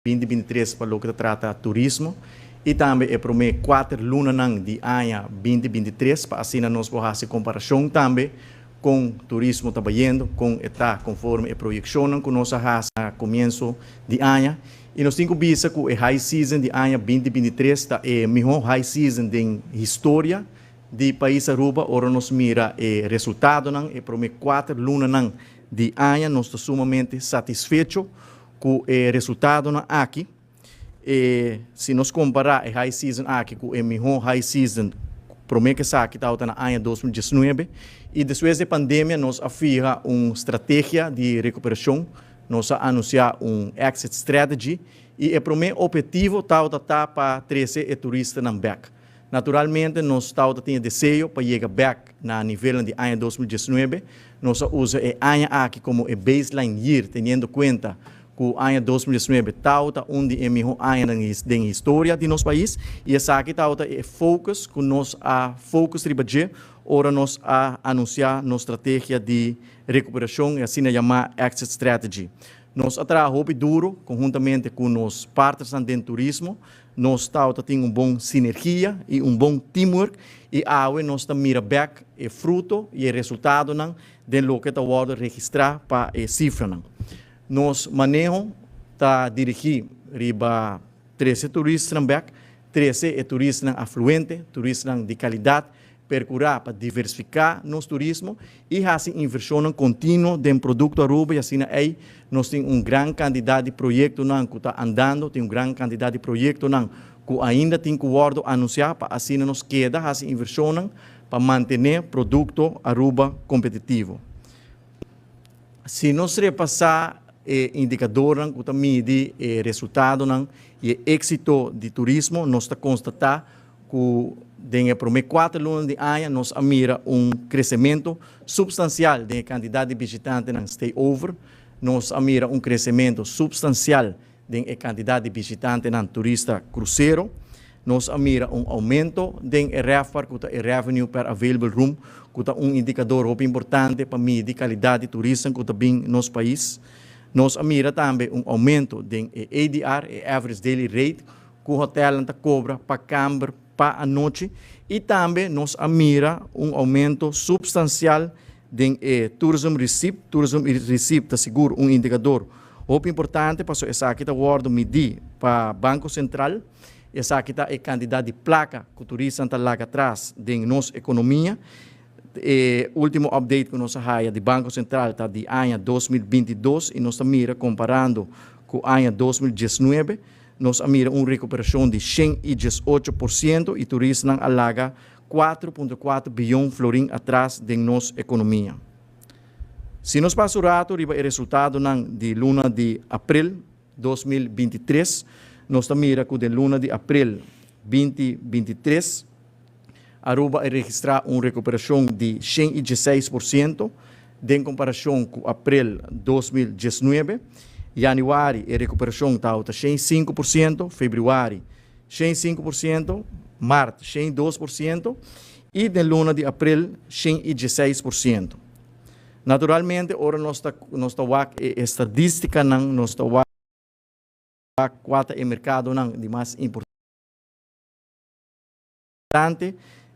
2023 para o que trata turismo e também promete 4 lunas de ano 2023 para assim nós podemos fazer comparação também com turismo trabalhando com está conforme a projeção que nós fazemos a começo de ano e nós temos visto que a high season de ano 2023 está é melhor high season de história de país Aruba. Ora nós mira o resultado não e promete 4 lunas de ano nós estamos sumamente satisfeitos com o resultado aqui. Se nós comparar a high season aqui com a melhor high season, promete que está aqui no ano 2019, e depois da pandemia, nós afirma uma estratégia de recuperação, nós anunciamos um exit strategy, e o primeiro objetivo está para trazer o turista back. Naturalmente, nós temos desejo para chegar back na nível de ano 2019, nós usamos o ano aqui como a baseline year, tendo em conta o ano 2019 está onde é melhor ano da história de nosso país e essa aqui está é focus que nós a focus de budget ora nós a anunciar nossa estratégia de recuperação e assim chamar exit strategy. Nós trabalhamos duro conjuntamente com os partners do turismo, nós temos uma boa sinergia e um bom teamwork e agora nós mira back o fruto e o resultado do lo que está registrar para a cifra. Nós manejo está dirigido riba 13 turistas back, 13 turistas afluente, turistas de qualidade, procurar para diversificar nosso turismo e fazer inversão contínua em produto Aruba e assim aí nós temos um grande quantidade de projetos que está andando, tem grande quantidade de projetos que ainda tem que anunciar para assim nós queda fazer inversão para manter produto Aruba competitivo. Se nós repassar indicador que está mede resultado e êxito de turismo, nós está constatar que dentro de 4 lunas de ano nós mira crescimento substancial da quantidade de visitantes no stayover, nós mira crescimento substancial da quantidade de visitantes no turista cruzeiro, nós mira aumento da RevPAR, que é Revenue per Available Room, que é indicador muito importante para medir a qualidade de turismo que está bem no nosso país. Nós mira também aumento do ADR, Average Daily Rate, que o hotel cobra para câmara, para a noite, e também nós mira aumento substancial do Tourism Receipt. Tourism Receipt está seguro indicador muito importante, para essa aqui está medir para o Banco Central, essa aqui está a quantidade de placa que o turista está lá atrás da nossa economia. O último update que nós temos do Banco Central está de ano 2022 e nós mira comparando com o ano 2019, nós mira uma recuperação de 118% e turismo alaga 4,4 bilhões de florins atrás da nossa economia. Se nós passamos o resultado de luna de abril 2023, nós mira que de luna de abril 2023, Aruba registrar uma recuperação de 116% em comparação com abril 2019. Januário, a recuperação está 105%, fevereiro 105%, março 102% e na luna de abril 116%. Naturalmente, ora nós estamos estadística nós estamos quatro mercado de mais importante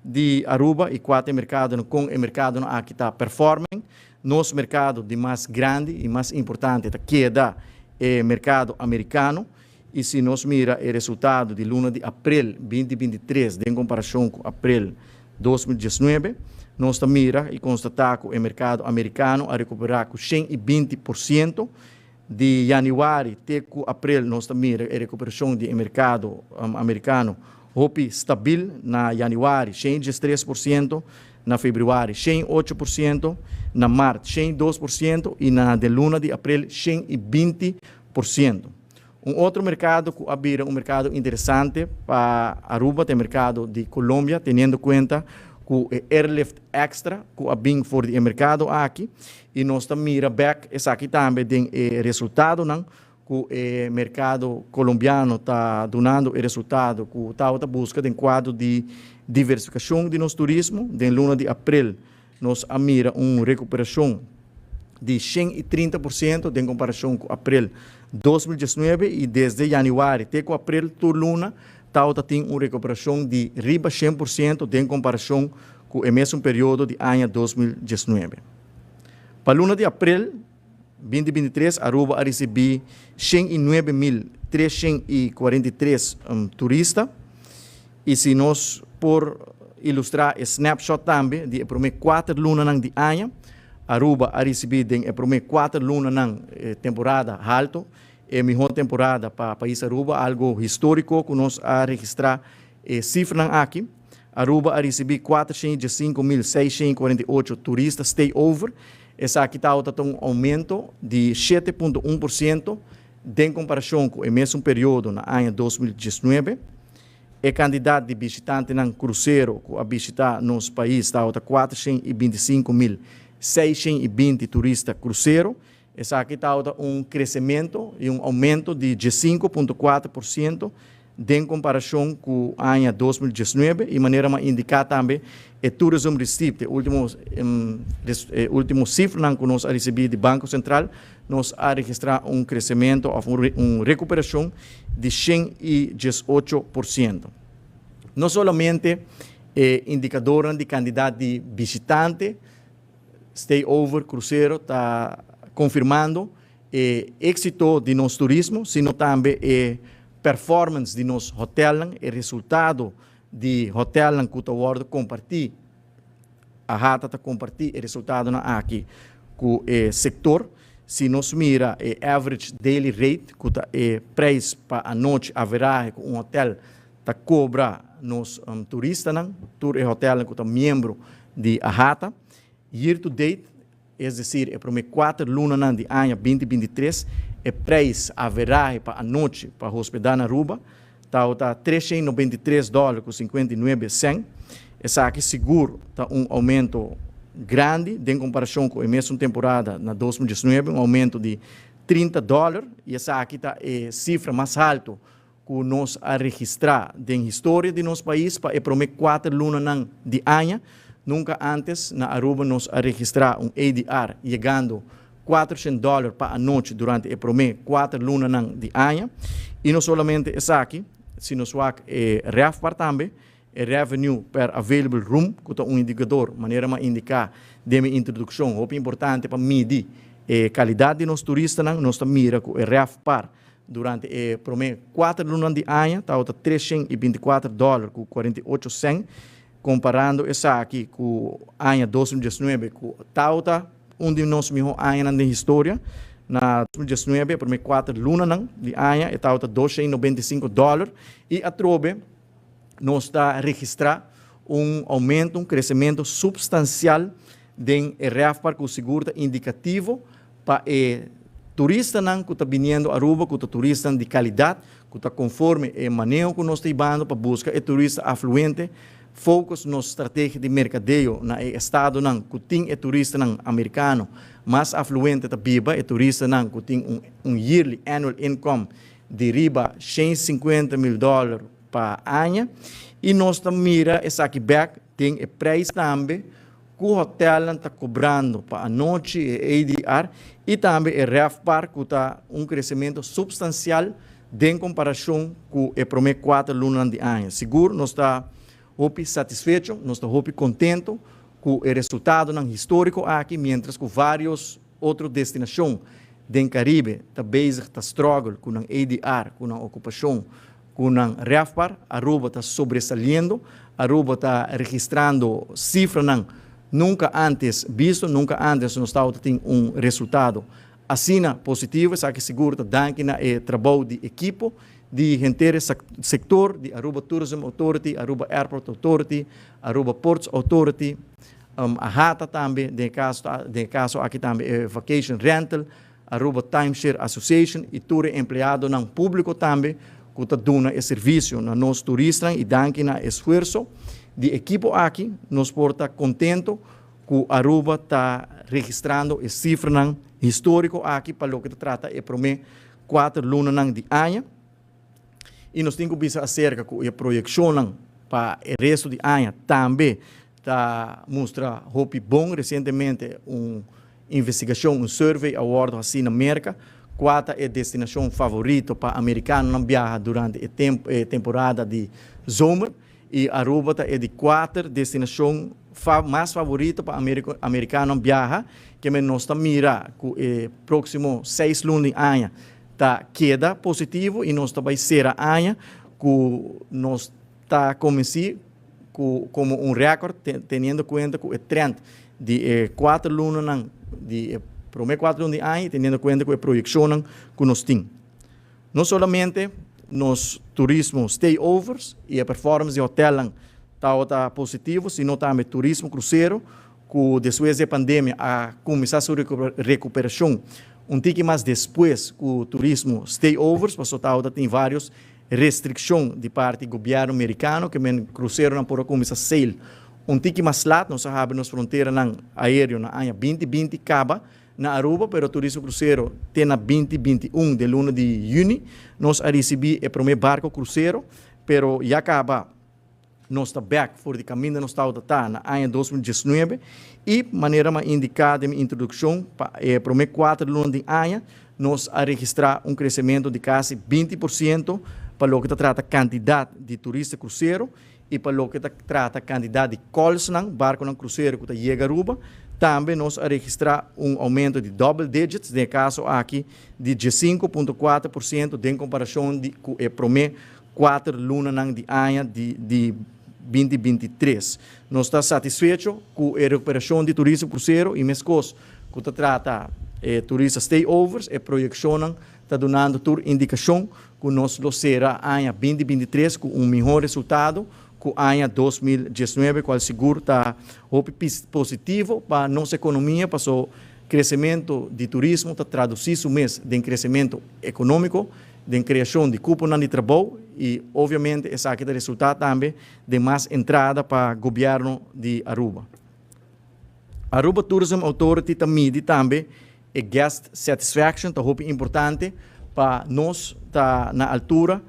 de Aruba e 4 mercados com o mercado aqui está performing. Nosso mercado de mais grande e mais importante queda é o mercado americano. E se nós mira o resultado de luna de abril 2023 em comparação com abril 2019, nós mira e constatar que o mercado americano a recuperar com 120%. De januário até abril, nós mira a recuperação do mercado americano Hopi stabil na januário 103%, na fevereiro 108%, na março 102% e na de luna de abril 120%. Outro mercado que abriu mercado interessante para Aruba, é o mercado de Colômbia, tendo em conta que o Airlift Extra que abriu for o mercado aqui e nós mira back essa aqui também tem resultado que o mercado colombiano está dando o resultado que está busca em quadro de diversificação de nosso turismo. De luna de abril, nós mira uma recuperação de 130% em comparação com abril 2019 e desde januário até abril, turluna, tem uma recuperação de riba 100% em comparação com o mesmo período de ano 2019. Para luna de abril 2023, Aruba a receber 109.343 turistas. E se nós, por ilustrar o snapshot também, de primeiro 4 lunas de ano, Aruba a receber de primeiro 4 lunas na temporada alta, é a melhor temporada para o país Aruba, algo histórico que nós a registrar cifra aqui. Aruba a receber 405.648 turistas stay over. Essa aqui está um aumento de 7,1% em comparação com o mesmo período no ano 2019. A quantidade de visitantes no cruzeiro que a visitar nosso país está 425.620 turistas cruzeiro. Essa aqui está um crescimento e um aumento de 5,4% em comparação com o ano 2019, e maneira a indicar também o Tourism Receipt, último cifra que nós recebemos do Banco Central, nós a registrar um crescimento, uma recuperação de 118%. Não somente indicador de quantidade de visitantes, stay over, cruzeiro, está confirmando o êxito de nosso turismo, sino também performance de nosso hotel, o resultado de hotel que está compartilhar, a rata está compartilhar o resultado aqui com o setor. Se nós mira o average daily rate, que está o preço para a noite haverá com um hotel está cobra nos turistas, tour e hotel que está membro de a rata, year to date, é decir, é para 4 lunas de ano 2023, o preço haverá para a noite para hospedar na Aruba, está $393,59. Essa aqui seguro está um aumento grande em comparação com a mesma temporada na 2019, um aumento de $30, e essa aqui está a cifra mais alta que nós a registrar em história de nosso país para o 4 lunas de ano. Nunca antes na Aruba nós a registrar um ADR chegando $400 para a noite durante o primeiro 4 lunas de ano. E não somente essa aqui, se nós vamos RevPAR também, Revenue per Available Room, que é um indicador, maneira de indicar de minha introdução, é importante para medir a qualidade de nossos turistas, nós mira com o RevPAR durante o primeiro 4 lunas de ano, está $324,48, comparando essa aqui com o ano 2019, que está um dos nossos melhores anos na história. Na 2019, primeiro 4 lunas de ano, está $295, e a trobe nós está a registrar um aumento, um crescimento substancial em RevPAR, que o seguro indicativo para o turista que está vindo a Aruba, que é turista de qualidade, que está conforme o manejo que nós estamos para buscar o turista afluente, foco na estratégia de mercadeio no estado que tem o turista americano mais afluente da Biba, o turista que tem um yearly annual income de riba $150,000 para ano, e nós mira essa aqui back tem o preço também que o hotel está cobrando para a noite e ADR, e também o RevPAR que está um crescimento substancial em comparação com o primeiro 4 lunas de ano. Seguro, nós está satisfeito, nós está contente com o resultado histórico aqui, mientras que vários outras destinações do Caribe está struggle com o ADR, com a ocupação, com o RevPAR. Aruba está sobressalendo, Aruba está registrando cifras nunca antes visto, nunca antes nós tem um resultado assim positivo. Isso aqui seguro está dando trabalho de equipe, de gente sector, de Aruba Tourism Authority, Aruba Airport Authority, Aruba Ports Authority, a RATA também, de caso aqui também Vacation Rental, Aruba Timeshare Association, e todo empregado público também, que está dando esse serviço a nós turistas, e dando esforço de equipe aqui, nós porta contento que Aruba está registrando a cifra histórica aqui para o que trata é para 4 lunas de ano. E nós temos que pensar acerca da projeção para o resto do ano também está mostrando bom recentemente uma investigação, um survey award assim na América, qual é a destinação favorita para americano não viajar durante a temporada de zomer e Aruba é de 4 destinações mais favorita para americano viajar que nós estamos mira que o próximo 6 lunes de ano tá queda positivo e nós vai ser a ano que nós está começando como um recorde tendo em conta que o trend de 4 lunes de primeiro 4 lunes de ano tendo em conta que a projeção que nós temos. Não somente nos turismo stayovers e a performance de hotel está positivo, sino também turismo cruzeiro, que depois da pandemia a começar a sua recuperação um pouco mais depois que o turismo stayovers, porque tem várias restrições de parte do governo americano, que o cruzeiro não pode começar a sair um pouco mais lá, nós sabemos nas fronteiras aéreas na ano 2020 acaba na Aruba, pero o turismo cruzeiro tem na 2021 de luna de junho, nós recebemos o primeiro barco cruzeiro, pero já acaba nós está back for de caminho nós está na ano 2019 e maneira mais indicada na introdução para o primeiro 4 lunas de ano nós a registrar um crescimento de quase 20% para o que trata a quantidade de turistas cruzeiro e para o que trata a quantidade de calls barco cruzeiro que chega a Aruba. Também nós a registrar um aumento de double digits, no caso aqui de 5,4% em comparação com o primeiro 4 lunas de ano de 2023. Nós estamos satisfeitos com a recuperação de turismo cruzeiro e mesmo que trata turistas stayovers e projeção está dando toda indicação que nós será ano 2023 com um melhor resultado que o ano 2019, qual seguro está positivo para a nossa economia, para o crescimento de turismo, está traduzido mês em crescimento econômico, de criação de cupom de trabalho e, obviamente, esse aqui é resultado também de mais entrada para o governo de Aruba. Aruba Tourism Authority também é guest satisfaction, está importante para nós estar na altura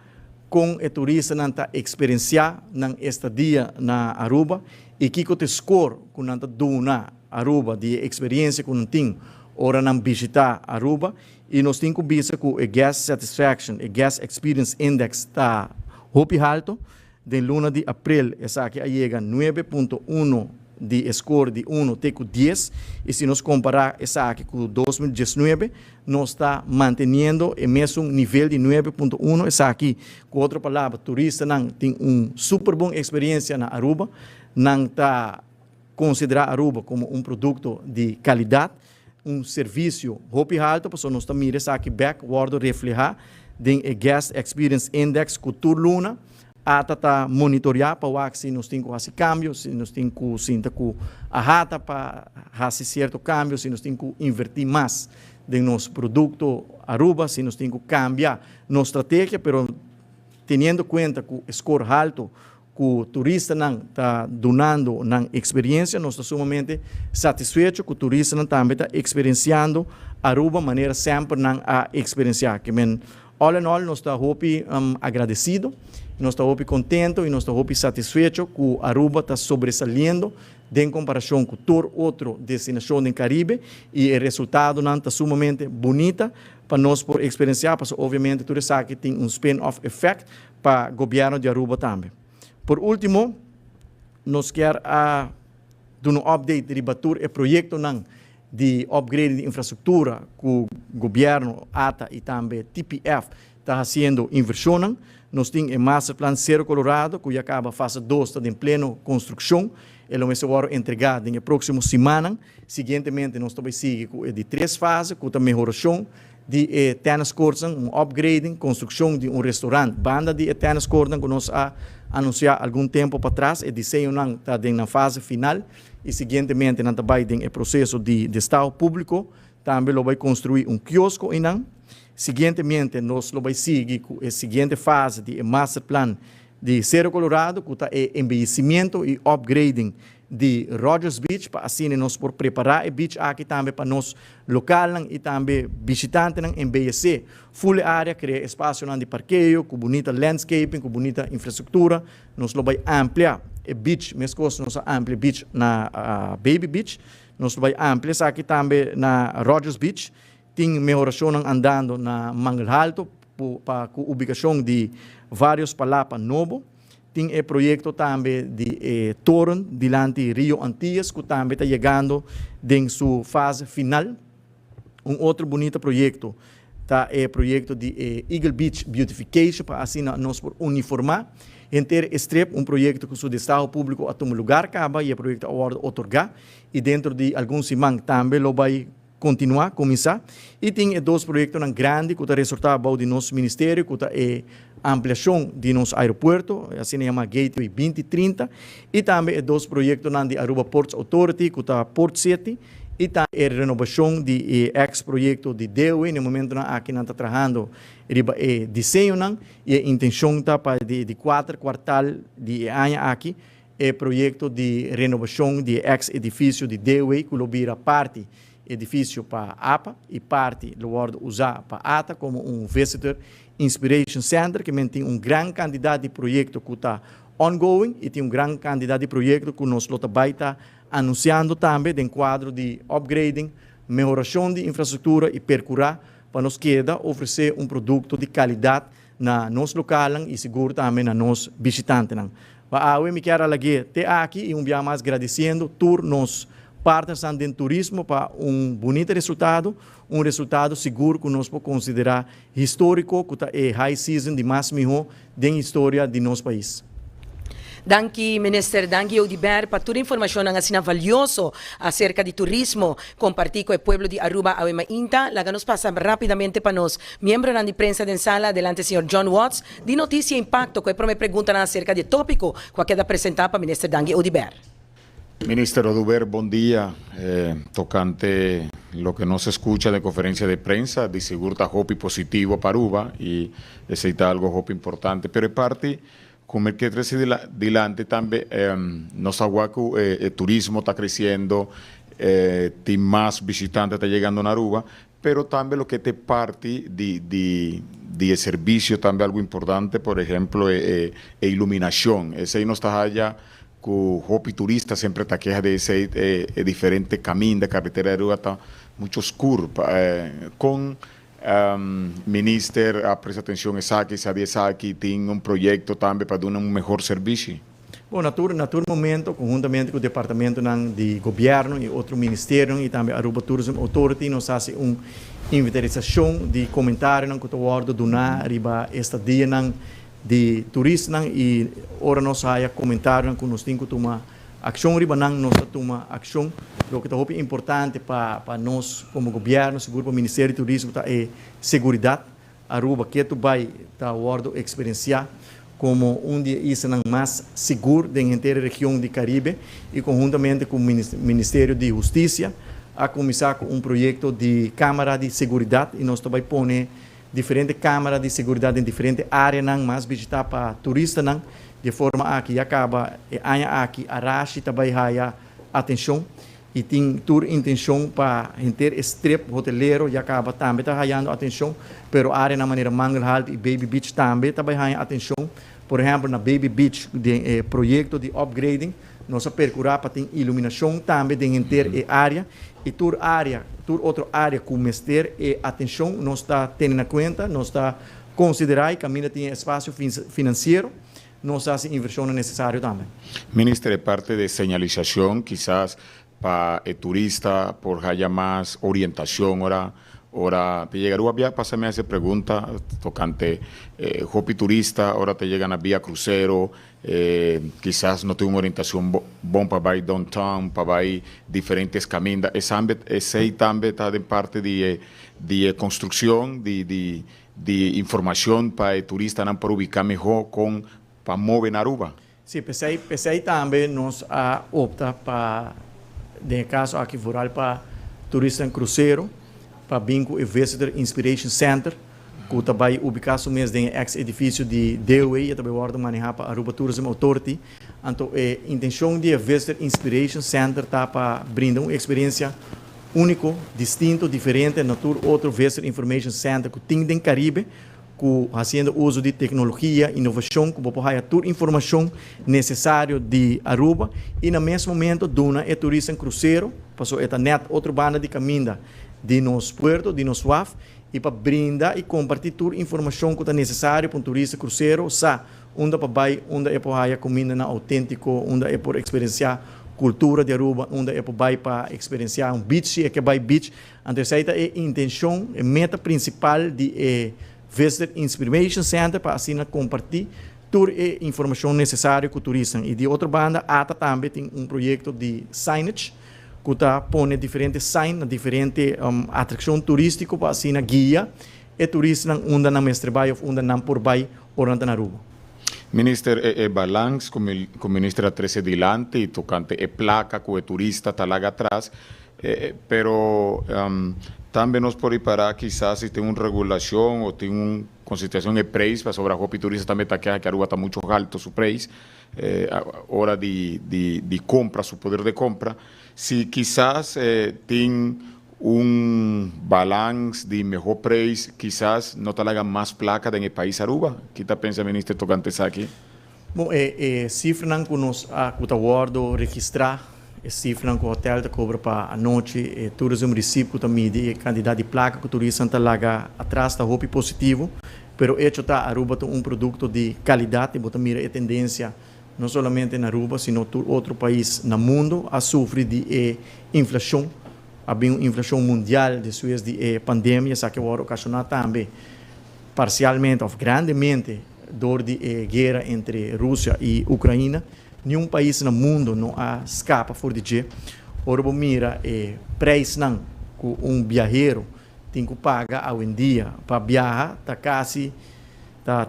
com o turista não está experienciar na estadia na Aruba e que o score que não está dando Aruba de experiência que não tem ora não visitar Aruba e nós temos que ver que o guest satisfaction, o guest experience index está muito alto. De luna de abril essa aqui chega 9.1 de score de 1 até 10 e se nós comparar essa aqui com 2019 nós está mantendo o mesmo nível de 9.1 essa aqui com outra palavra turista não tem super boa experiência na Aruba não está considerar Aruba como um produto de qualidade serviço muito alto porque nós estamos mirando essa aqui backward reflejar de guest experience index com toda luna a monitorar para ver se nós temos que fazer cambios, se nós temos que sentar com a rata para fazer certo câmbio, se nós temos que invertir mais em nosso produto Aruba, se nós temos que cambiar nossa estratégia, mas tendo em conta que o score alto que o turista não está dando na experiência, nós estamos sumamente satisfeitos que o turista não também está experienciando Aruba de maneira sempre não a experienciar. All in all, nós estamos agradecidos, nós estamos contentos e nós estamos satisfeitos que Aruba está sobressalendo em comparação com toda outra destinação do Caribe e o resultado está sumamente bonito para nós por experienciar, porque obviamente tudo isso aqui tem spin-off effect para o governo de Aruba também. Por último, nós queremos dar um update de bater o projeto de upgrade de infraestrutura que o governo ATA e também TPF está fazendo inversão. Nós temos o Master Plan Cerro Colorado, que já acaba a fase 2, está em plena construção. Ele vai ser entregado na próxima semana. Seguintemente, nós também seguimos de 3 fases, com a melhoração de tennis courts, upgrading, construção de restaurante, banda de tennis courts, que nós anunciamos algum tempo para trás. O desenho está na fase final. E, seguintemente, nós também temos o processo de estado público. Também vai construir quiosco. Seguintemente, nós vamos seguir com a seguinte fase de Master Plan de Cerro Colorado, que está o embellecimento e upgrading de Rogers Beach, para assim nós por preparar o beach aqui também para nós local e também visitantes embellecer full área, criar espaço de parqueio, com bonita landscaping, com bonita infraestrutura. Nós vamos ampliar o beach, mesmo que nós ampliar o beach na Baby Beach, nós vamos ampliar aqui também na Rogers Beach, tem melhoração andando na Mangel Alto para a ubicação de vários palapas novos. Tem o projeto também de Torre dilante Rio Antillas, que também está chegando em sua fase final. Outro bonito projeto tá o projeto de Eagle Beach Beautification, para assim nós uniformar. Inteiro Strep, projeto que o Estado Público a tomar lugar, acaba, e o projeto agora otorgar, e dentro de alguns semanas também lo vai continuar, começar. E tem dois projetos grandes, que está resultado do nosso ministério, que está ampliação de nosso aeroporto, assim se chama Gateway 2030, e também dois projetos de Aruba Ports Authority, que está Port City, e também a renovação de ex-projeto de DOE, no momento que nós estamos trabalhando o desenho, e a intenção está para de 4 quartal de ano aqui, o projeto de renovação de ex-edifício de DOE, que vira parte edifício para APA e parte do world usar para ATA como Visitor Inspiration Center, que tem grande quantidade de projetos que está ongoing e tem grande quantidade de projetos que nós está anunciando também em quadro de upgrading, melhoração de infraestrutura e percurar para nos queda oferecer produto de qualidade na nosso local e seguro também na nos visitantes. Eu me quero até aqui e dia mais agradecendo todos nos partners do turismo para bonito resultado seguro que nós podemos considerar histórico, que é high season de mais melhor da história de nosso país. Danke, Minister Dangi Odiber, para toda a informação assim valiosa acerca de turismo, compartir com o povo de Aruba, Awema Inta. Laga nos passa rapidamente para nós, membro de prensa de sala, delante do Sr. John Watts, de notícia e impacto, que me perguntam acerca de tópico que queda apresentar para Minister Dangi Odiber. Ministro Oduber, buen día. Tocante lo que nos escucha de conferencia de prensa, de seguro está hopi positivo para Aruba y necesita algo hopi importante. Pero parte, como el que crece adelante también, nos aguaco, el turismo está creciendo, más visitantes están llegando a Aruba, pero también lo que te parte de servicio, también algo importante, por ejemplo, iluminación. Ese ahí no está allá. Que o hopi turista sempre está queja de esse diferente caminho da carretera de Aruba está muito escuro. Com minister, presta atenção aqui, sabia que tem projeto também para dar melhor serviço. Bom, natur momento, conjuntamente com o departamento de governo e outro ministério e também a Aruba Tourism Authority, nós fazemos inventarização de comentários que estão donar riba estadia de turistas e ora nós haya comentário que nós temos que tomar ação riba nós tomar ação. O que é importante para nós como governo, seguro para o Ministério do Turismo é segurança. Aruba que tu vai estar experienciar como dia isso mais seguro da inteira região de Caribe e conjuntamente com o Ministério de Justiça a começar com projeto de câmara de segurança e nós também pôr diferentes câmaras de segurança em diferentes áreas, mas visitar para turistas, de forma que acaba aqui a Rashi também há atenção e tem toda intenção para inteiro strip hoteleiro e acaba também está ganhando atenção, pero a área na maneira Mangel Alto e Baby Beach também ganha atenção. Por exemplo, na Baby Beach, de projeto de upgrading, nós percurar para ter iluminação também de inteira área e toda outra área com mestre e atenção nós está tendo em conta, nós está considerar que a mina tem espaço financeiro, nós fazemos inversão necessária também. Ministro, de parte de señalização, quizás para el turista, por haya más orientación, ahora te llegaría a pasarme a esa pregunta tocante hopi turista, ahora te llegan a vía crucero, quizás no tengo una orientación buena para ir downtown, para ir diferentes caminos. Ese también está de parte de construcción, de información para el turista para ubicar mejor para mover en Aruba. Sí, pensei também nos opta para, de caso aqui rural, para turista em cruzeiro, para bingo e Visitor Inspiration Center, que também ubicação mesmo em ex-edifício de DOE e também guarda manejar para Aruba Tourism Authority. Então, a intenção de Visitor Inspiration Center está para brindar uma experiência única, distinta, diferente na outro Visitor Information Center que tem em Caribe, que fazendo uso de tecnologia, inovação, que pode ter toda a informação necessária de Aruba e no mesmo momento dona é turista em cruzeiro, passou esta net outra banda de caminho de nos puerto, de nos WAF, e para brindar e compartilhar toda a informação que é necessária para um turista cruzeiro, onde é para comida autêntico, onde é para experienciar cultura de Aruba, onde é para experienciar um beach, é que vai beach. Então, essa é a intenção, a meta principal de Visitor Information Center para assim compartilhar toda a informação necessária com o turista. E de outra banda, ATA também tem um projeto de signage, que está põe diferentes signs, diferentes atrações turísticas para assim guia e turista onde não mais trabalha, onde não por vai, orando na Aruba. Minister, balance com o ministro atrás adiante e tocante placa com o turista está lá atrás, pero também nós podemos parar quizás se tem uma regulação ou tem uma consideração de preço para sobre a roupa e turista também está que Aruba está muito alto o preço, hora de compra, seu poder de compra, se quizás tem balance de melhor preço, quizás não está mais placa no país Aruba. O que está pensando, ministro, tocante isso aqui? Bom, cifra que nós guardo registrar, cifra que o hotel te cobra para a noite, todos os municípios também de quantidade de placa que o turista está lá atrás, está roupa positivo, pero hecho está Aruba tem produto de qualidade, bota mira a tendência não somente na Aruba, sino em outro país no mundo a sofrer de inflação. Havia uma inflação mundial depois de pandemia, que vai ocasionar também, parcialmente ou grandemente, dor de guerra entre Rússia e Ucrânia. Nenhum país no mundo não escapa fora de isso. Ora, mira, preço não, que viajero tem que pagar hoje em dia para viajar, está quase, está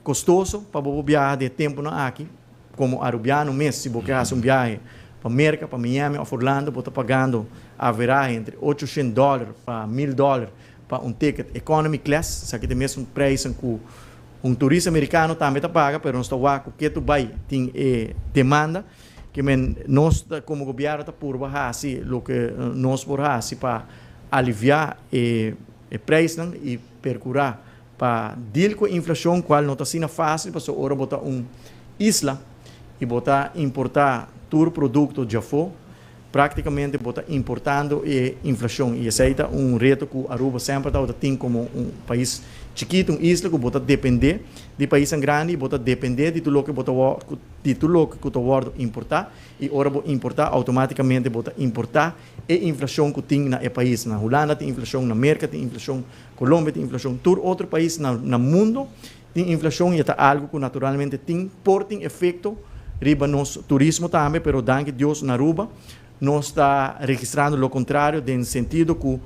custoso para viajar de tempo aqui, como arubiano mesmo, se você faz viagem para América, para Miami ou Orlando, você está pagando haverá entre $800 para $1,000 para ticket economy class, isso aqui tem mesmo preço que turista americano também paga, mas não está lá, porque tu vai, tem demanda, que nós, como governo, está por baixar, o que nós por baixar, para aliviar o preço e percurar, para deal com a inflação, qual não está sendo fácil, porque agora botar isla e botar importar todo produto já for, praticamente botar importando e inflação. E esse é reto que Aruba sempre tem como país chiquito, isla que bota depender de país grande e bota depender de tudo que bota importar e ora importar automaticamente bota importar e inflação que tem na país. Na Holanda tem inflação, na América tem inflação, Colômbia tem inflação, todo outro país no mundo tem inflação e é algo que naturalmente tem efeito riba nos turismo também, pero danke Deus na Aruba nós está registrando o contrário, no sentido que o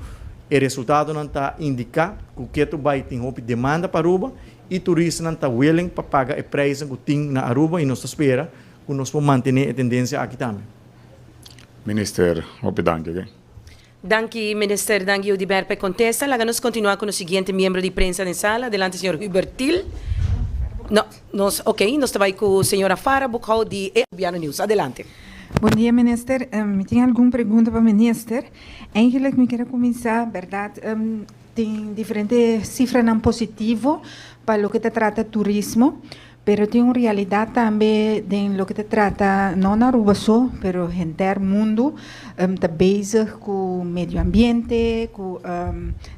resultado não está indicando que tu vai ter demanda para Aruba e turistas não está willing para pagar o preço que tem na Aruba e nós espera que nós vamos manter a tendência aqui também. Minister, danke. Danke, Minister Danke Udiber, per contesta. Vamos continuar com o seguinte membro de prensa na sala. Adelante, senhor Hubert Til. Nós vai com a senhora Farah Bukhou de Arubiano News. Adelante. Bom dia, minister. Tenho alguma pergunta para o minister. Eigenlijk, me quero começar, verdade, tem diferentes cifras não positivo para o que se trata de turismo, pero tem uma realidade também em o que se trata, não na Aruba só, pero em todo o mundo, está bezig com o meio ambiente, com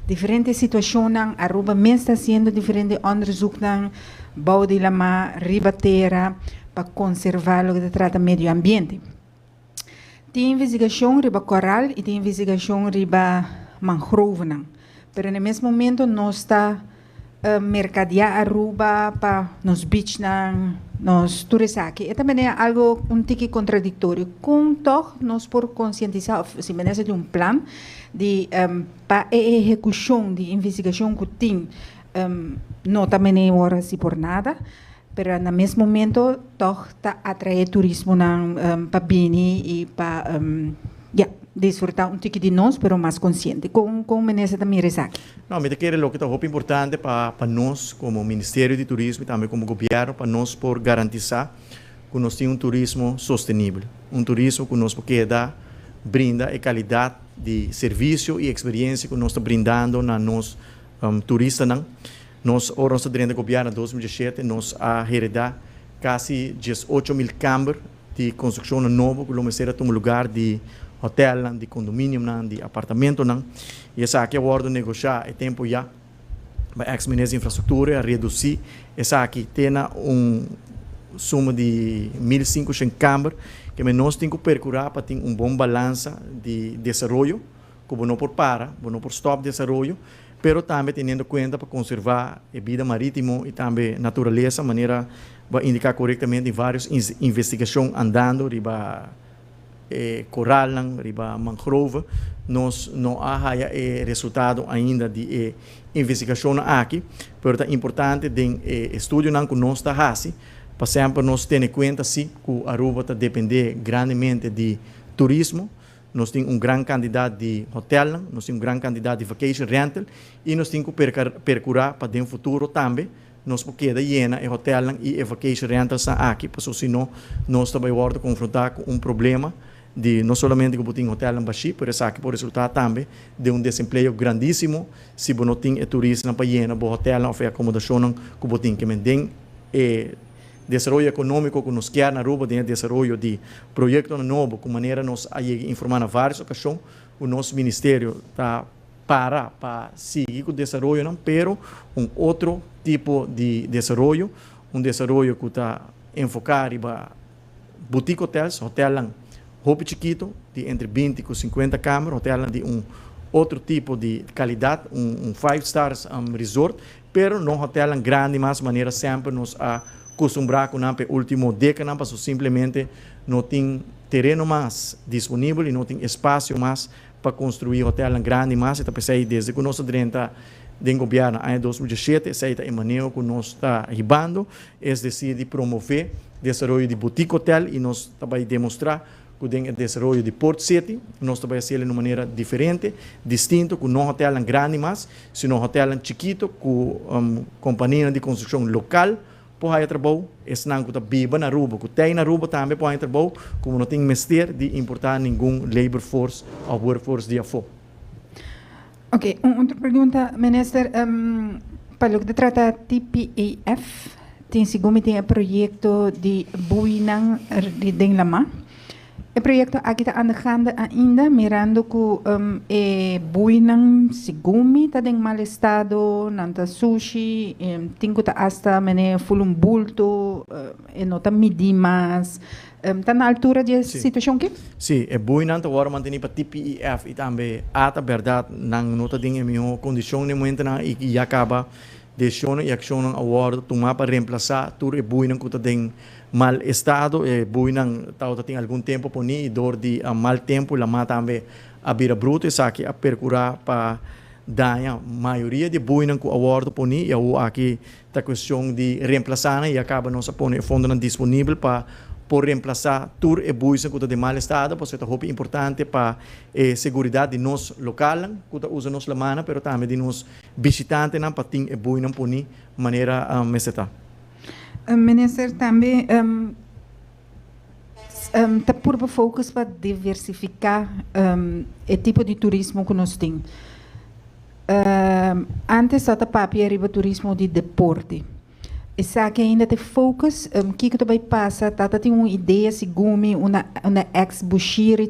diferentes situações. Aruba mesmo está sendo diferente onderzoek na bouw de lama, ribateira, para conservar o que se trata do meio ambiente. Tem investigação riba coral e tem investigação riba mangrove. Pero no mesmo momento nós está mercadear Aruba para nos beach nos turistas aqui. E também é algo tique contraditório. Com toch nós por conscientizar, se merece de plano de para a execução de investigação que tem, não também é hora se por nada. Pero no mesmo momento, toch está atrair turismo para Bini e para desfrutar tique de nós, pero mais consciente. Com o ministro também resaque. Não, me quero que é muito importante para nós, como Ministério de Turismo e também como governo, para nós por garantizar que nós temos turismo sustentável. Turismo que nós pode dar, brinda a qualidade de serviço e experiência que nós estamos brindando na nos turistas. Nós, o nosso dirigente do governo, em 2017, nós heredamos quase 18 mil câmaras de construção nova, que vamos ser um lugar de hotel, de condomínio, de apartamento. E essa aqui é a hora de negociar é tempo já. Para ex-ministro de infraestrutura a reduzir essa aqui tem suma de 1.500 câmaras que nós temos que percorrer para ter bom balança de desenvolvimento, que não por para, não por stop desenvolvimento, pero também tendo em conta para conservar a vida marítima e também natureza, maneira para indicar corretamente em várias investigações andando, riba coral, riba mangrove, nós não há resultado ainda de investigação aqui, pero é importante de estudo que nós está fazendo, para sempre nós ter em conta se que Aruba está depender grandemente de turismo. Nós temos grande candidato de hotel, nós temos grande candidato de vacation rental e nós temos que percorrer para dentro futuro também. Nós porque da hiena é hotel e vacation rental são aqui, porque senão nós também vamos confrontar com problema de não somente que botem hotel em baixo, por isso aqui por resultado também de desemprego grandíssimo se não tem turismo para hiena, para hotel ou acomodação que botem que mantém desenvolvimento econômico que nos quer na Aruba, de desenvolvimento de projetos novos, com maneira nós informar na várias ocasiões, o nosso ministério está para seguir com o desenvolvimento, pero outro tipo de desenvolvimento, desenvolvimento que está enfocado em boutique hotels, hotel roupa chiquito, de entre 20 e 50 câmaras, hotel de outro tipo de qualidade, 5 stars resort, pero não hotel grande, mas maneira sempre nos acostumbrar com a última década, para simplesmente não tem terreno mais disponível e não tem espaço mais para construir hotel grande, mas está pensando desde que nós estamos do governo em 2017, essa é a maneira que nós está ribando, é decidir promover o desenvolvimento de boutique hotel e nós também demonstrar que o desenvolvimento de Port City, nós também fazemos de uma maneira diferente, distinto, com não hotel grande mais, sino hotel chiquito, com companhia de construção local, pode trabalhar, esse não que vive na Aruba, que tem na Aruba também pode trabalhar, como não tem mestre de importar nenhum labor force ou workforce de afora. Ok, outra pergunta, ministro, para o que trata TPAF, tem segundo tem o projeto de Buinang de Lama. O projeto aqui está andando ainda, mirando que Buinang Sigumi está em mau estado, não está sushi, tem que estar hasta um bulto, não está medir mais. Está na altura da situação aqui? Sim, é Buinang agora mantém para TPEF e também a verdade não está em minha condição de momento e já acaba deixando e ação agora tomar para reemplazar tudo é Buinang que está em mal estado, Buinang tem algum tempo por aí, dor de mal tempo, lá também a vira bruta, isso aqui a percurar para dar a maioria de Buinang que agora por aí, e aqui está questão de reemplazar e acaba nossa pondo fundo disponível para por reemplazar tudo e Buinang que está de mal estado, porque é importante para a segurança de nós local, que usa nos la mana, pero também de nós visitantes, para ter Buinang por aí, maneira meseta. Minister, também está por foco para diversificar o tipo de turismo que nós temos. Antes só era turismo de deporte. Essa que ainda tem focus, que também passa, tem uma ideia, segundo uma ex-bushiri,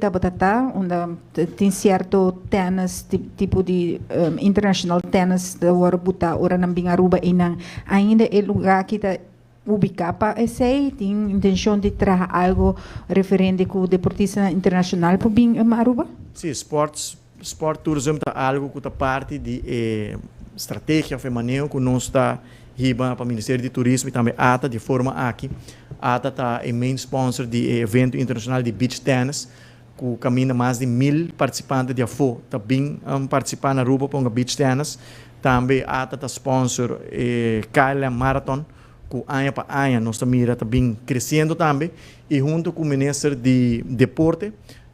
onde tem certo tênis, tipo de international tennis, da hora botar, ora na Aruba, e ainda é lugar que está ubicado para esse, tem intenção de trazer algo referente com o deportista internacional para bem Aruba? Sim, sport tourism é algo que é parte de estratégia feminina que nós está riba para o Ministério de Turismo e também ATA de forma aqui. ATA está é main sponsor de evento internacional de beach tennis, que caminha mais de 1.000 participantes de AFO, está bem participando na Aruba para o beach tennis. Também ATA está sponsor KLM Marathon, que ano para ano nós está bem crescendo também. E junto com o Ministério de Deporte,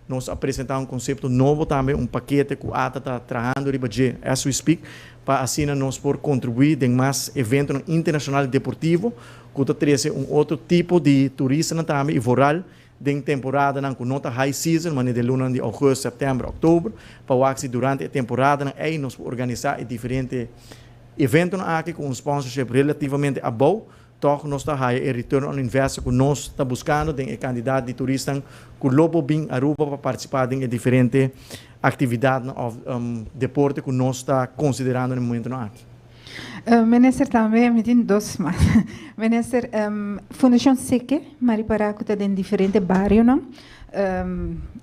nós apresentamos um conceito novo também, paquete que a ATA está trabalhando as we speak, para assim nós por contribuir em mais evento internacional deportivo, que está trazendo outro tipo de turismo também, e rural, em temporada que não está high season, mas de luna de agosto, setembro, outubro, para que durante a temporada aí nós organizar diferentes eventos aqui com um sponsorship relativamente bom, toch nós está high e return on investment que nós está buscando de candidato de turista que lobo bem Aruba para participar em diferentes atividades of deporte que nós está considerando no momento aqui. Minister, também me tem dois mais. Minister, Fundação Seque, Maripará, que está em diferentes bairros, não?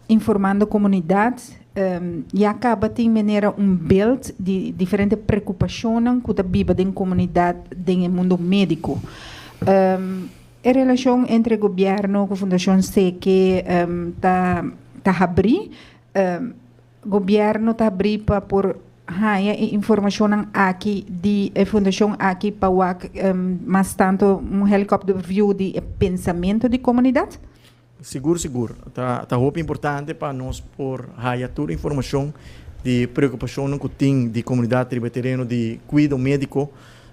Informando comunidades, e acaba de maneira build de diferentes preocupações que está viva em comunidade, no mundo médico. A relação entre o governo e a Fundação Seque está abrir, o governo está abrir para por informação aqui de fundação aqui para mais tanto helicóptero view de pensamento de comunidade. Seguro. Tá roupa importante para nós por haya toda informação de preocupação que tem de comunidade tributária de cuidado médico.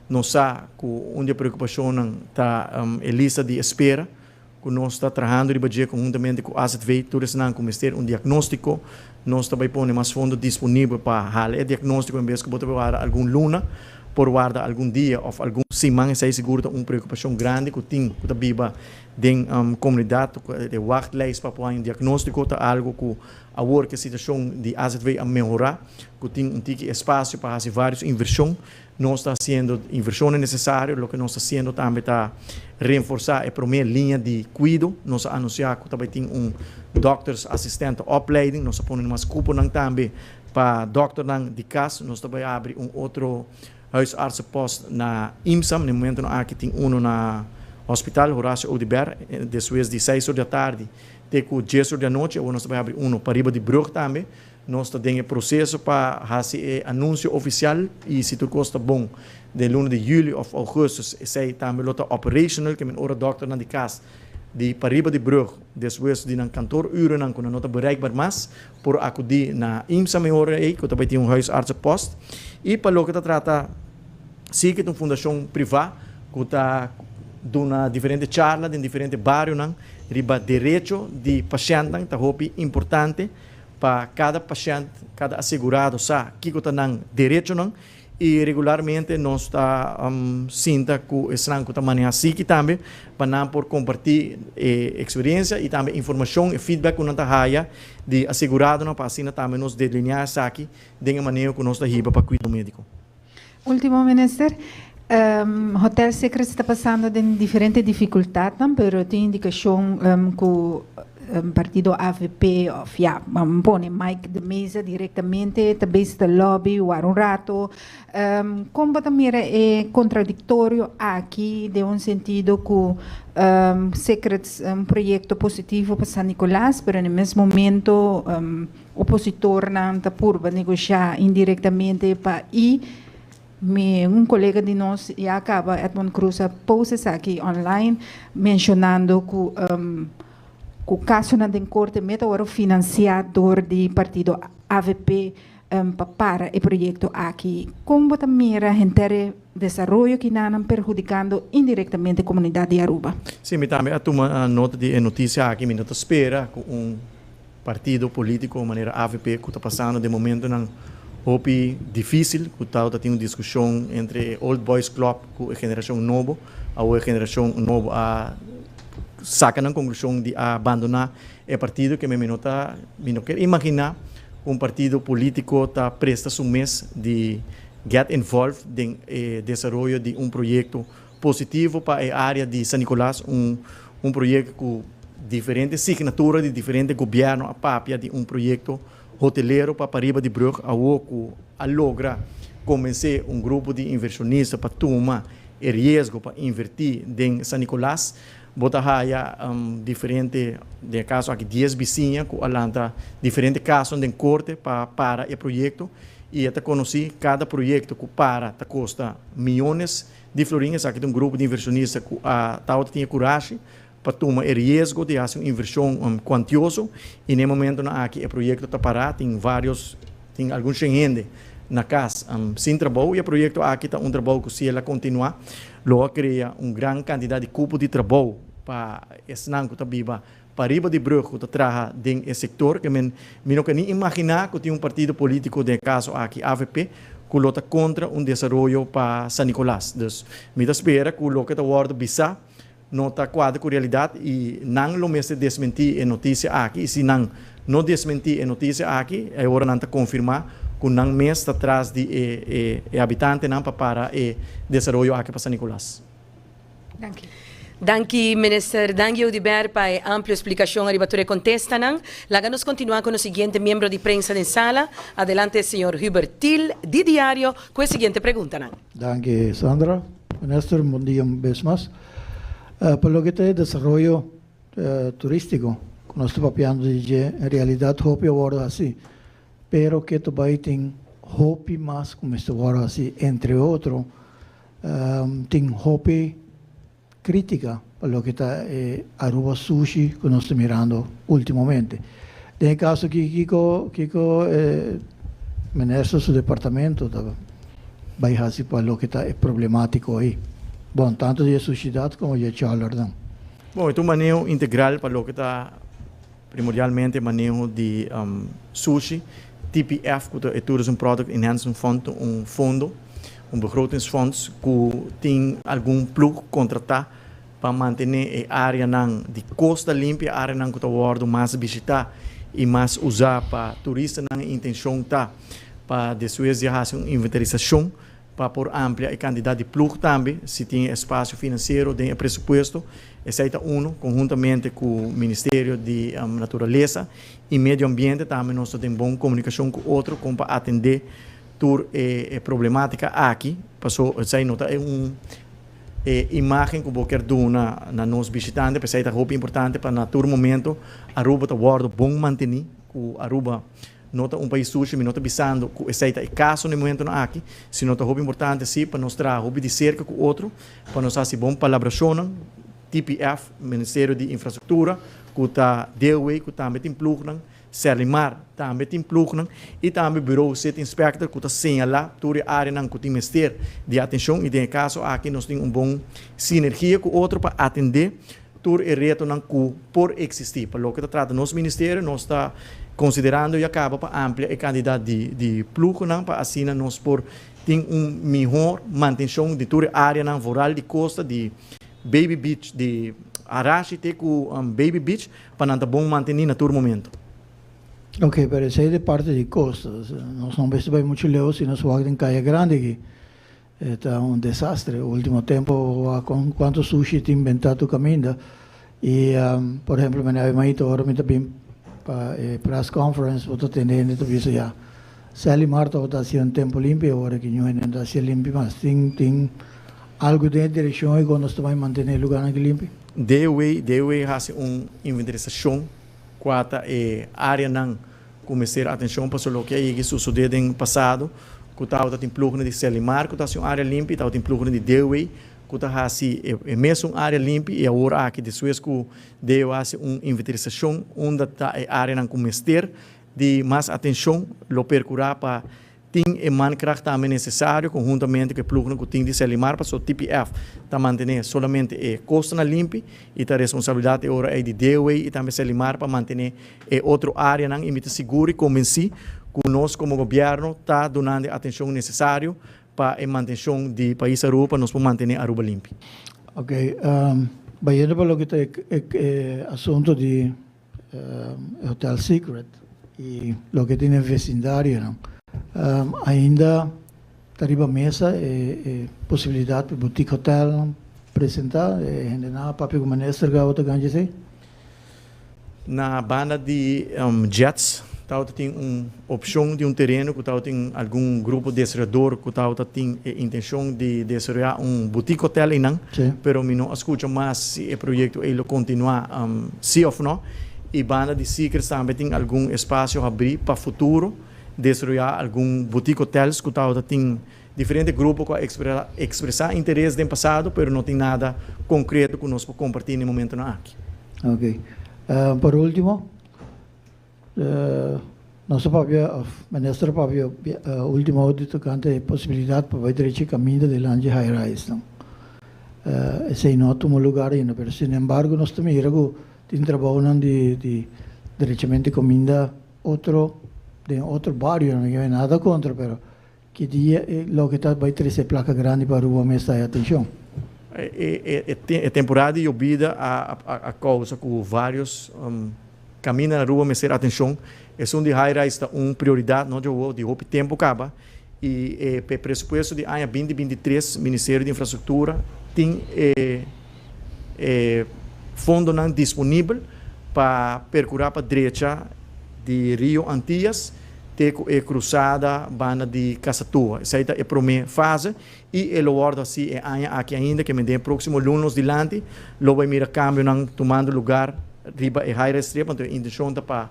Nós sabemos que onde a preocupação está lista de espera, que nós está trabalhando conjuntamente com a AZV, todos nós com o diagnóstico. Nós também põe mais fundos disponíveis para fazer diagnóstico em vez de botar algum luna por guardar algum dia ou algum semana, isso é seguro uma preocupação grande que tem que viva dentro comunidade, de wachtlijst para pôr um diagnóstico, é algo que a situação de AZV a melhorar, que tem espaço para fazer várias inversões. Nós está fazendo inversões necessárias, o que nós está fazendo também está reforçar a primeira linha de cuidado. Nós anunciar que também tem doctors assistente opleiding, nós põe umas cupom também para doctor de casa, nós também abre outro huisartsen post na IMSAM, no momento aqui tem na Hospital Horácio Odiber, depois de 6 horas da tarde até 10 horas da noite, nós também abre para Riba de Brug também. Nós estamos em processo para fazer anúncio oficial e se tudo está bom, de luna de julho ou agosto, sai também lota operational, que é o doctor na de casa, de Pariba de Brug, depois de kantoor uren não quando nota bereikbaar mas por acudir na IMSA melhor aí que também tem huisartsen post e para lo que trata sim que tem fundação privada que está dando diferentes charlas em diferentes bairros não riba direito de paciente está hopi importante para cada paciente cada assegurado sabe que está não direito não e regularmente nós está sinta que estão que também assim que também para por compartilhar experiência e também informação e feedback que nós está de assegurado não para assim também nos delinear aqui de uma maneira que nós está riba para cuidar do médico. Último, minister, Hotel Secret está passando em diferentes dificuldades, mas tem indicação que o partido AVP põe mic de mesa diretamente, também está lobby, o rato. Como também é contraditório aqui, de sentido que Secret é projeto positivo para San Nicolás, mas no mesmo momento o opositor não está por negociar indiretamente para colega de nós já acaba Edmond Cruz posts aqui online mencionando que o caso na corte meta o financiador do partido AVP para o projeto aqui. Como também a gente desenvolvimento que não perjudicando indiretamente a comunidade de Aruba. Sim, me também a nota de notícia aqui, me nota espera com partido político de maneira AVP que está passando de momento não hopi difícil, que está tendo discussão entre Old Boys Club com a geração nova, a geração nova a saca na conclusão de abandonar o partido que me não quero imaginar partido político está presta um mês de get involved em desenvolvimento de projeto positivo para a área de San Nicolás, projeto com diferentes signaturas de diferentes governos a papia de projeto hoteleiro para Pariba de Brug, a logra convencer grupo de inversionistas para tomar o risco para invertir em San Nicolás, botar diferente, de caso aqui 10 vizinhas, que alanta diferentes casos de corte para o projeto, e até conheci cada projeto que está custa milhões de florinhas, aqui tem grupo de inversionistas que tinha coragem para tomar o risco de fazer uma inversão quantiosa e no momento aqui o projeto está parado, tem alguns gente na casa sem trabalho e o projeto aqui está trabalho que se ela continuar, logo cria grande quantidade de cupo de trabalho para esse que está viva para Riba de Brug que trabalha nesse setor que não quero nem imaginar que tem partido político de caso aqui AVP que luta contra desenvolvimento para San Nicolás. Dus, me espera que o que está word bisa não está quadro com a realidade e não lo mesmo desmentir a notícia aqui. E se não desmentir a notícia aqui, agora não está confirmar que não mesmo está atrás de habitante não para o desenvolvimento aqui para San Nicolás. Dank u. Danke, Minister Dangi Odiber, para a ampla explicação. Arribatore contesta. Lagamos continuar com o seguinte membro de prensa de sala. Adelante, senhor Hubert Til, de Diário, com a seguinte pergunta. Danke, Sandra. Minister, bom dia uma vez mais. Para lo que é desenvolvimento turístico, nós estamos falando de realidade, hope agora assim, pero que também tem hope mais como está agora assim, entre outros, tem hope crítica para lo que está Aruba Sushi que nós estamos mirando ultimamente. No caso que Kiko ministro do departamento vai fazer para lo que está problemático aí. Bom, tanto de sociedade como de Charlordão. Bom, então manejo integral para o que está primordialmente manejo de sushi, TPF, que é Tourism Product Enhancement Fund, fundo, begrotingsfonds que tem algum plug contratar para manter a área de costa limpa, a área que está sendo mais visitada e mais usada para turistas, a intenção está para depois de fazer uma inventarização para por amplia e quantidade de plug também, se tem espaço financeiro, tem presupuesto, esse é conjuntamente com o Ministério de Natureza e Meio Ambiente, também nós temos boa comunicação com outro, para atender toda a problemática aqui. Passou, sei nota é imagem que eu quero dar na nos visitantes, porque é muito importante para na todo momento Aruba está guardo bom manter, que Aruba nota país sujo, me nota bisando que esse é caso no momento aqui, se nota muito importante sim para nós trazer de cerca com outro, para nós fazer bom colaboração, TPF, Ministério de Infraestrutura, que está DOE, que também tem plug, Selimar também tem plug, e também o Bureau City Inspector, que está señalar toda a área que tem ministério de atenção, e no caso aqui nós temos bom sinergia com outro para atender todo o reto que por existir. Para o que trata nosso ministério, nós está considerando e acaba para ampliar a quantidade de plug, para assim nós por ter melhor manutenção de toda a área rural de costa, de Baby Beach, de Arashi, com Baby Beach, para não bom manter em todo momento. Ok, pero essa é de parte de costas. Nós não vemos muito lejos se nós vamos em Caia Grande, que está desastre. No último tempo, com quanto sushi tem inventado caminho. E, por exemplo, eu me agora também para a press conference, vou atendendo, estou vendo já. Sally Marta está sendo tempo limpo, agora que não está sendo limpo, mas tem algo de direção e quando nós estamos mantendo o lugar limpo. DOE faz uma inventarização quanto a área não começar a atenção para o que aí sucedeu no passado, que estava tem plug de Selimar, que está uma área limpa, estava tem plug de DOE, que está assim é mesmo área limpa e agora aqui depois que o DOE faz uma inventarização onde está a área não começar de mais atenção, lo percurar para tem a mankracht também necessário, conjuntamente com o plug que tem de Selimar, para o TPF, para manter somente a costa na limpa, e a responsabilidade agora é de DOE e também Selimar para manter a outra área não emite seguro e convencer que nós como governo está dando a atenção necessária para a manutenção do país Aruba, nós podemos manter a Aruba limpa. Ok, vayendo para o que é assunto de Hotel Secret e o que tem no vecindário, não? Ainda arriba a mesa possibilidade para o boutique hotel apresentar, na papel como ministro que outra ganha na banda de jets, tem uma opção de terreno que tem algum grupo de desenvolvedor que tem a intenção de desenvolver boutique hotel e não, pero não escuta mais se o projeto ele continuar sim ou não, e banda de secrets também tem algum espaço a abrir para o futuro, desenvolver algum boutique hotels que tem diferentes grupos que expressar interesse no passado, mas não tem nada concreto que nós podemos compartilhar no momento aqui. Ok. Por último, nosso ministro Pablo, último audito tocante a possibilidade para vai direito caminho de Lange High Rise. Esse não é um lugar ainda, mas, sin embargo, nós também tem trabalho de diretamente comida de outro barrio, não é nada contra, mas que dia lo que está vai trazer placa grande para Aruba me está atenção. É temporada de llovida a causa que vários caminham na rua, me ser atenção. É de high-rise prioridade, não de hope tempo acaba. E o pressuposto de ano 2023, Ministério de Infraestrutura tem fundo não disponível para percorrer para a direita de Rio Antillas, cruzada banda de Caçatua. Essa é a primeira fase e o ordem assim é aqui ainda que me dê próximo lunes dilante, lo vai mirar câmbio não tomando lugar riba e high strip, então intenção para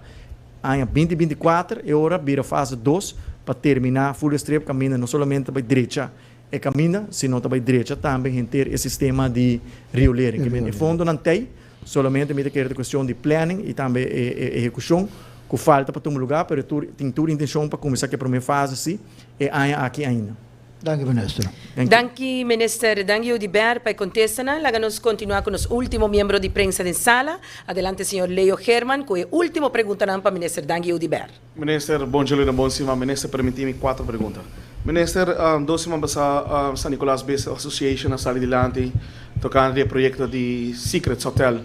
ano 2024 e agora vira fase 2 para terminar full strip caminha não somente para a direita e caminha, sino também direita também ter esse sistema de Rio Lering, que me fundo não tem, solamente me quer questão de planning e também execução que falta para tomar lugar, mas tem toda a intenção para começar a primeira fase, sim, e aqui ainda. Danke, ministro. Danke, minister. Danke, Odiber, para contestar. Vamos continuar con los últimos miembros de prensa de sala. Adelante, señor Leo Herman, con la última pregunta para minister Danke, Odiber. Minister, bom dia, bom dia. Minister, permite-me 4 perguntas. Minister, dois semanas para San Nicolás Business Association, a sala de lante, tocando o projeto de Secrets Hotel.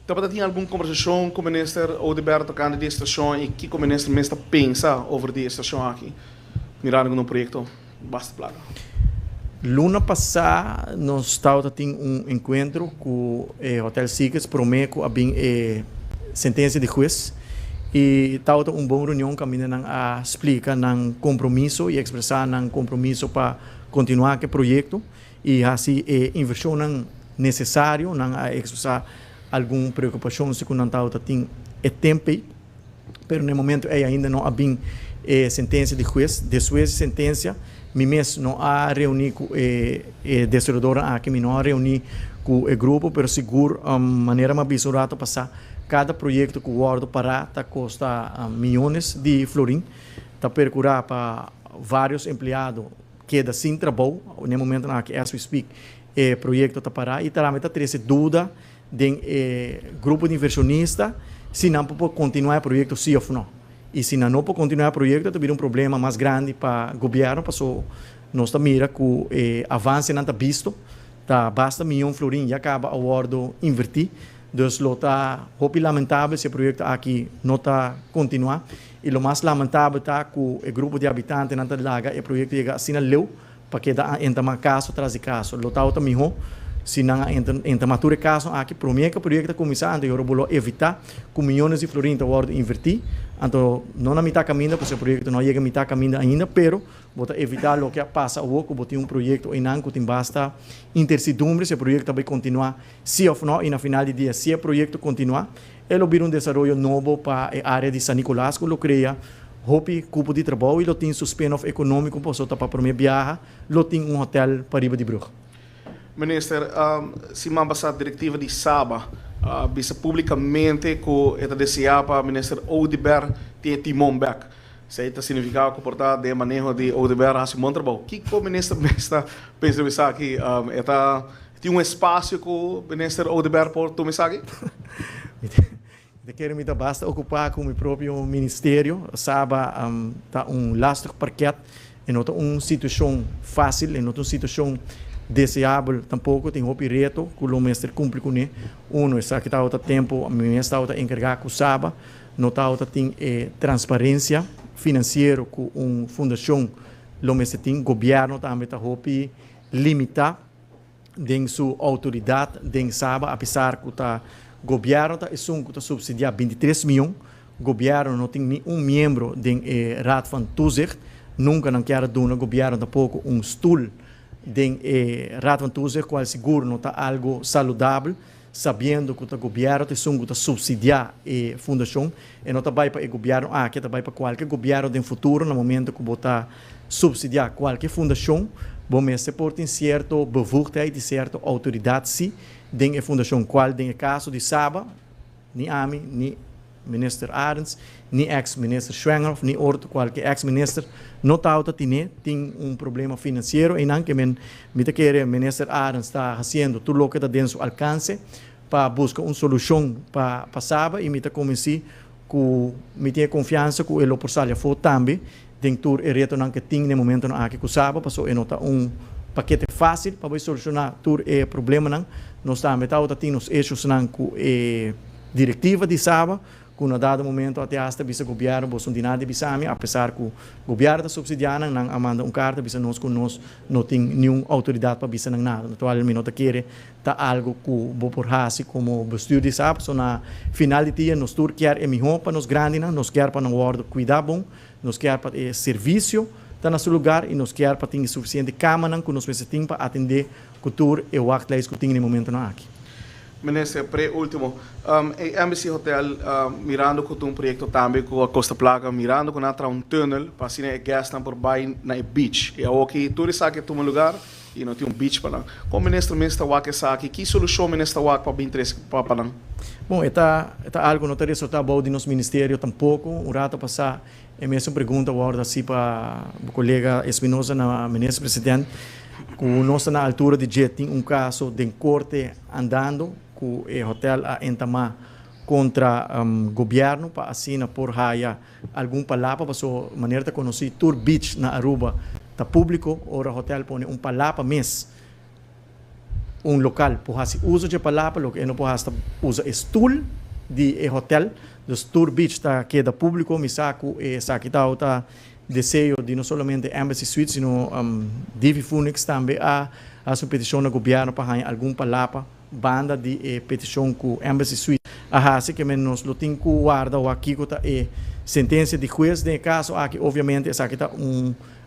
Talvez tenha alguma conversação com o minister Odiber tocando de estação e que o minister mesmo pensa sobre a estação aqui? Mirar no projeto, basta plaga. Luna passada, nós estávamos tendo encontro com o Hotel Secrets, promete que sentença de juiz e estava bom reunião que a explica um compromisso e expressar um compromisso para continuar o projeto e assim inversão necessário, a expressar alguma preocupação se não estava tendo tempo, mas no momento ainda não havia sentença de juiz. Depois da sentença, me mesmo não há reunido com a destruidora aqui, não há reunido com o grupo, mas seguro, maneira mais bisurata passar cada projeto que o World Pará está custa milhões de florins, está percurar para vários empregados que da sem trabalho, no momento que as we speak, o projeto está parado e também está tendo dúvida de grupo de inversionistas se não pode continuar o projeto sim ou não. E se não pode continuar o projeto, vai ter problema mais grande para o governo, para nós mira que o avanço não está visto, tá basta milhão de florins e acaba o World invertir. Então, está muito lamentável se o projeto aqui não está continuar. E o mais lamentável está que o grupo de habitantes não está lá, o projeto chega assim a leu, para que entra caso atrás de caso. O está melhor, se não entra mature caso aqui, para mim que o projeto está começando, eu vou evitar que milhões de florins o World invertir. Então, não na metade caminho, porque o projeto não chega a metade caminho ainda, pero vou evitar o que passa o que vou ter projeto em que tem basta incertidumbre se o projeto vai continuar sim ou não, e no final do dia, se o projeto continuar, ele vai desenvolvimento novo para a área de San Nicolás, que ele cria cupo de trabalho e ele tem seu spin-off econômico, para a primeira viagem, ele tem hotel para Riba de Brugge. Minister, se mambasa a diretiva de Saba, bisa publicamente que está deseada para o minister Odiber ter timão back. Isso significa que portar de manejo de Odiber a seu trabalho. O que o minister pensa aqui? Tem espaço que o minister Odiber pode tomar aqui? Eu quero me basta ocupar com o meu próprio ministério. Saba está lastro parquet, e não uma situação fácil, e não uma situação desejável tampouco, tem um reto que o mestre cumpre com ele. Está que está tempo, o mestre está encarregado com o Saba, não está tem transparência financeira com uma fundação, o mestre tem governo também está limitar em sua autoridade em Saba, apesar que o governo está subsidiar 23 milhões, o governo não tem nenhum membro do Raad van Toezicht, nunca não quer dar o governo tampouco stoel den Raad van Toezicht, qual seguro não está algo saudável, sabendo que o governo está subsidiar a fundação, e não está para o governo, que está para qualquer governo no futuro, no momento que está subsidiar qualquer fundação, bom, se porta certo bevoegdheid, certa autoridade, sim, den a fundação, qual den o caso de Saba, nem AMI, nem minister Arends, nem ex-minister Schwengerhoff, nem outro qualquer ex-minister, não tem problema financeiro e não que o minister Arends está fazendo tudo o que está dentro do alcance para buscar uma solução para Saba e me convenci que me tenho confiança que ele por salha for também den tour e reto nan que ting no momento na aqui kusaba passou e nota paquete fácil para solucionar tour e problema nan nós também tá tem nos eixos nan ku e diretiva de saba com no dado momento até hasta bisa governo bos dinade bisami apesar que o governo subsidiana nan amanda carta bisa nós com nós não tem nenhuma autoridade para bisa nan nada atualmente nota querer tá algo que bo por hasi como bestuur de saba so na final de dia nos tour quer e melhor para nos grande nos quer para não word cuidar bom nos quer para serviço está no seu lugar e nos quer para ter suficiente cama que nos precisamos para atender cultura e o workplace que tem no momento não aqui. Minister, pre-último, Embassy Hotel, mirando com um projeto também com a Costa Placa, mirando com um túnel para assim a guest por baixo na beach. E aqui tudo sabe que é um lugar e não tem beach para lá. Como ministro Wak sabe que solução ministro Wak para bem para lá? Bom, está algo não teria resultado bom de nosso ministério tampouco. O rato passar é mesmo pergunta agora assim para o colega Espinosa na ministro presidente. Com nós na altura de jet tem caso de corte andando com o hotel a entamar contra governo para assim por raia algum palavra para sua maneira de conhecer Tour Beach na Aruba tá público ora hotel põe palavra mês local por assim uso de palavra lo que não pode usa stool de hotel dos Tour Beach tá queda público me saco e tá desejo de não somente Embassy Suites, sino Divi Phoenix também a sua petição no governo para ganhar algum palavra banda de petição com Embassy Suites. Assim que nós temos que guardar aqui com a sentença de juiz de caso aqui obviamente essa aqui tá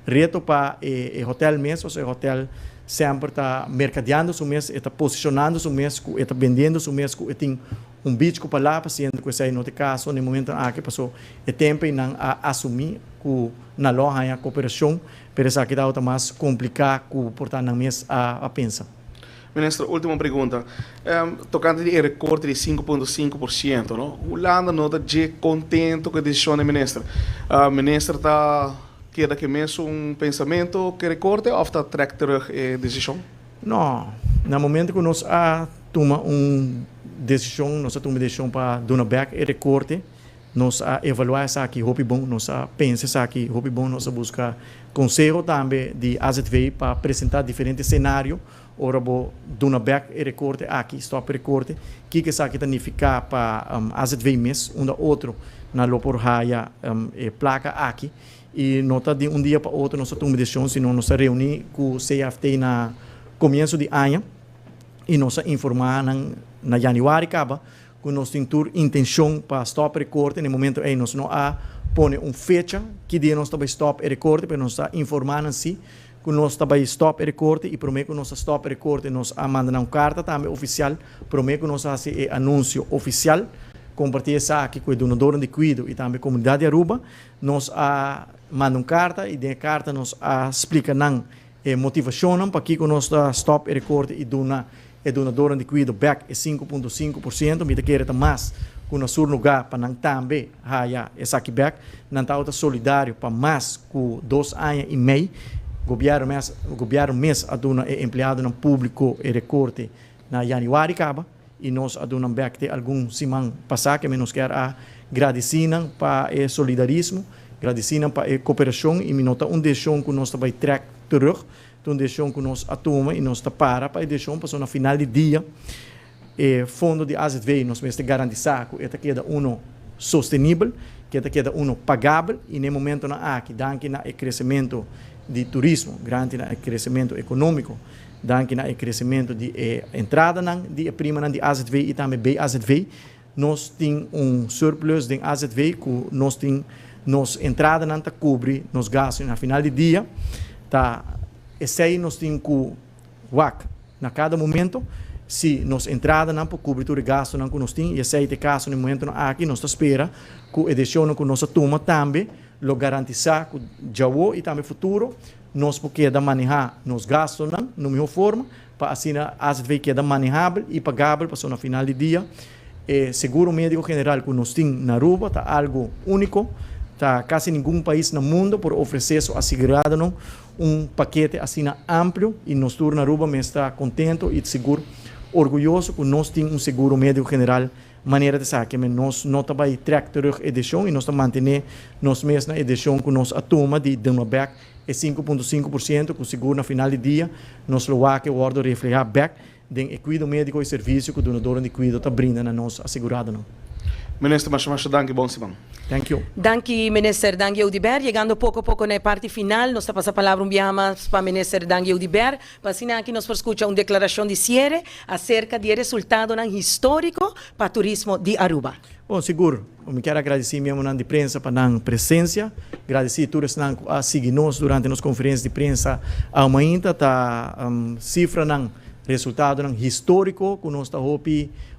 reto para o hotel mesmo, o hotel sempre está mercadeando o mês, está posicionando o mês, está vendendo o mês, tem beach com palavra, sendo que esse no caso no momento aqui passou o tempo e não assumir que na loja a cooperação, mas essa aqui está mais complicado que portanto não mês a pensar. Ministro, última pergunta. Tocante de recorte de 5,5%, não? O Holanda nota de contento com a decisão do ministro. O ministro está queda que mesmo pensamento que recorte ou está track terug a decisão? Não. No momento que nós toma decisão, nós tomamos decisão para dar back e recorte, nós evaluar essa aqui, hope bom, nós pensa essa aqui, hope bom, nós buscar conselho também de AZV para apresentar diferentes cenários, ora bo dar back e recorte aqui, stop recorte, que isso aqui significa para AZV mês, outro na lopor raia placa aqui, e nota de dia para outro nós tomamos decisão, senão nós reunir com o CFT na começo de ano e nós informar na januário acaba que nós temos intenção para stop recorte no momento aí nós não põe fecha que dia nós também stop recorte para nós informar assim que nós também stop recorte e prometo que nós stop recorte nós mandar uma carta também oficial prometo que nós fazer anúncio oficial compartilhar essa aqui com o donador de cuido e também a comunidade de Aruba nós manda uma carta e de carta nós explica não motivação para que nós stop recorte e donador de cuido back é 5,5%, me quer mais com o seu lugar para não também haya essa aqui back, não está solidário para mais com 2 anos e meio, governo mês a dona é empregado no público e recorte na januário acaba e nós a dona back de algum semana passar que nos quer agradecer para o solidarismo, agradecer para a cooperação e me nota decisão que nós também track terug, então decisão que nós atoma e nós para a decisão passou no final de dia fundo de AZV nós vamos garantir que esta queda sustentável, que esta queda pagável e no momento na aqui danke na crescimento de turismo, grande na crescimento econômico, danke na crescimento de entrada de prima de AZV e também BAZV, nós temos surplus de AZV que nós temos nos entrada não cobre nos gastos no final de dia tá esse aí nós temos que WAC na cada momento se nos entrada não para cobertura de gasto não que nós temos e esse aí de caso no momento aqui nós espera que a decisão que nós toma também lo garantizar que já e também futuro nós podemos manejar nos gastos não na melhor forma para assim as vezes que é manejável e pagável para no final de dia seguro médico general que nós temos na Aruba tá algo único tá quase nenhum país no mundo por oferecer isso assegurado paquete assim amplo e nós na Aruba me está contento e seguro orgulhoso que nós temos seguro médico general, maneira de saber que nós não trabalhamos terug edição e nós manter nós mesmos na edição que nós atoma de back é 5,5%, com seguro na final do dia, nós lo que o ordo refletir back den cuidado médico e serviço que o donador de cuidado está brinda na nós assegurado não. Minister, mas danke, bom semana. Thank you. Danke, Minister Dangi Udiber. Llegando poco a poco na parte final, nos passa a palavra mais para Minister Dangi Udiber, para assinar aqui nós escutar uma declaração de cierre acerca do resultado histórico para o turismo de Aruba. Bom, seguro. Eu quero agradecer mesmo na imprensa para a presença, agradecer a todos que seguiram durante as conferências de imprensa amanhã, tá cifra ng resultado histórico que nós está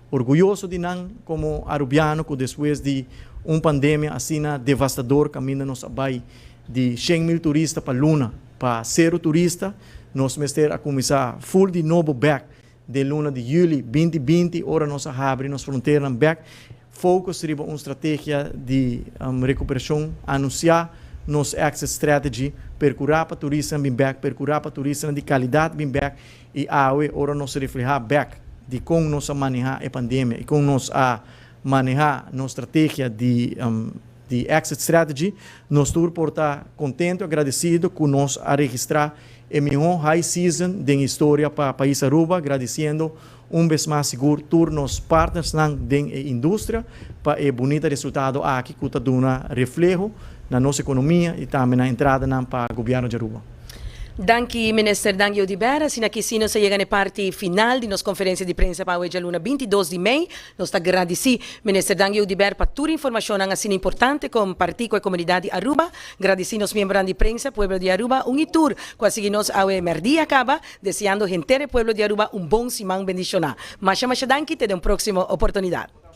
orgulhoso de nós como arubiano que depois de uma pandemia assim devastador caminha nos abai de 100,000 turistas para Luna para 0 turista nós mestre a começar full de novo back de Luna de julho 2020 ora nós abre nos fronteiras back focus riba uma estratégia de recuperação anunciar nos exit strategy percurar para turistas bem back percurar para turistas de qualidade bem back e ora nós refletir back de como nós manejar a pandemia e como nós manejar nossa estratégia de exit strategy, nós estamos por estar contente e agradecido com nós a registrar a melhor high season da história para o país Aruba, agradecendo vez mais seguro todos os partners da indústria para o bonito resultado aqui que está dando reflexo na nossa economia e também na entrada para o governo de Aruba. Danke, Minister Dangi Udiber. Sino aqui se chega na parte final de nossa conferência de prensa para hoje, luna 22 de maio. Nós agradecemos, Minister Dangi Udiber, para toda a informação assim importante com partido e comunidade Aruba. Agradecemos membros de prensa, pueblo de Aruba, tour, quase nos ao merdia acaba, desejando gente do pueblo de Aruba bom semana bendicional. Mas danke, te dê uma próxima oportunidade.